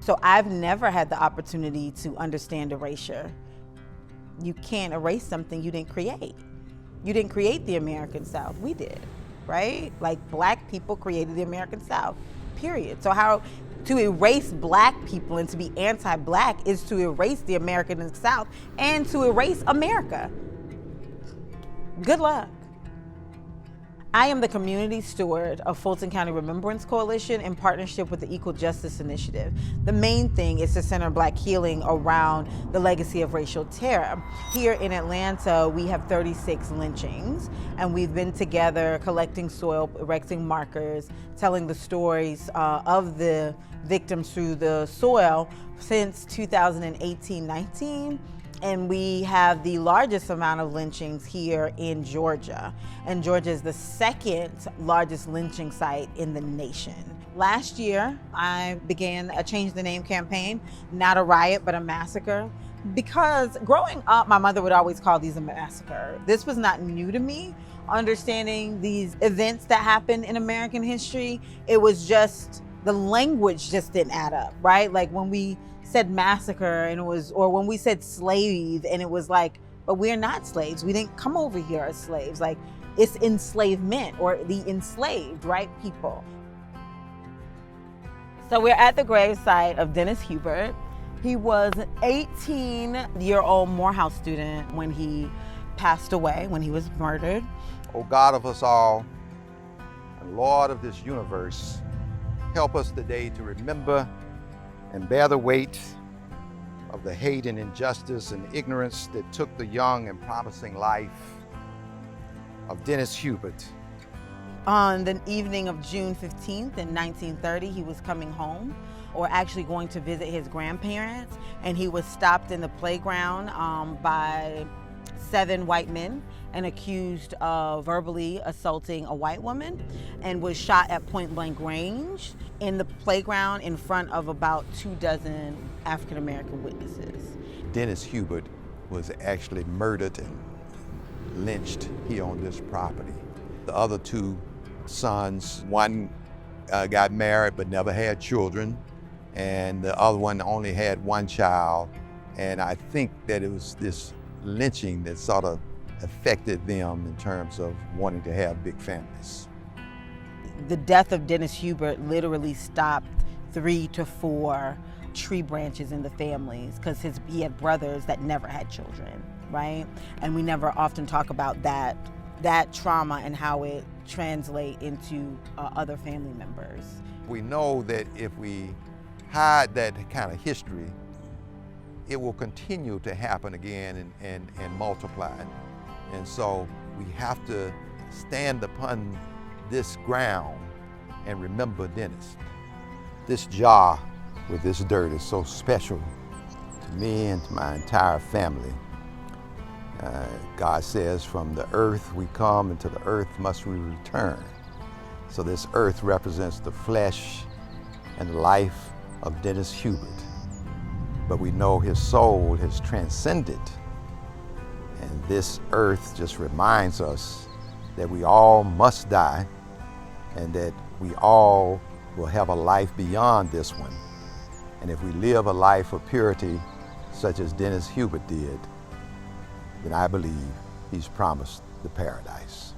So I've never had the opportunity to understand erasure. You can't erase something you didn't create. You didn't create the American South, we did, right? Like Black people created the American South, period. So how to erase Black people and to be anti-Black is to erase the American South and to erase America. Good luck. I am the community steward of Fulton County Remembrance Coalition in partnership with the Equal Justice Initiative. The main thing is to center Black healing around the legacy of racial terror. Here in Atlanta, we have 36 lynchings, and we've been together collecting soil, erecting markers, telling the stories of the victims through the soil since 2018-19. And we have the largest amount of lynchings here in Georgia. And Georgia is the second largest lynching site in the nation. Last year, I began a Change the Name campaign, not a riot, but a massacre. Because growing up, my mother would always call these a massacre. This was not new to me, understanding these events that happened in American history. It was just, the language just didn't add up, right? Like when we said massacre and it was, or when we said slave and it was like, but we're not slaves. We didn't come over here as slaves. Like it's enslavement or the enslaved, right, people. So we're at the gravesite of Dennis Hubert. He was an 18-year-old Morehouse student when he passed away, when he was murdered. O God of us all, and Lord of this universe, help us today to remember and bear the weight of the hate and injustice and ignorance that took the young and promising life of Dennis Hubert. On the evening of June 15th in 1930, he was coming home, or actually going to visit his grandparents, and he was stopped in the playground by 7 white men and accused of verbally assaulting a white woman, and was shot at point-blank range in the playground in front of about 24 African-American witnesses. Dennis Hubert was actually murdered and lynched here on this property. The other 2 sons, one got married but never had children, and the other one only had 1 child. And I think that it was this lynching that sort of affected them in terms of wanting to have big families. The death of Dennis Hubert literally stopped 3 to 4 tree branches in the families, because he had brothers that never had children, right? And we never often talk about that trauma and how it translates into other family members. We know that if we hide that kind of history, it will continue to happen again and multiply. And so we have to stand upon this ground and remember Dennis. This jar with this dirt is so special to me and to my entire family. God says, from the earth we come, and to the earth must we return. So this earth represents the flesh and the life of Dennis Hubert. But we know his soul has transcended. And this earth just reminds us that we all must die, and that we all will have a life beyond this one. And if we live a life of purity, such as Dennis Hubert did, then I believe he's promised the paradise.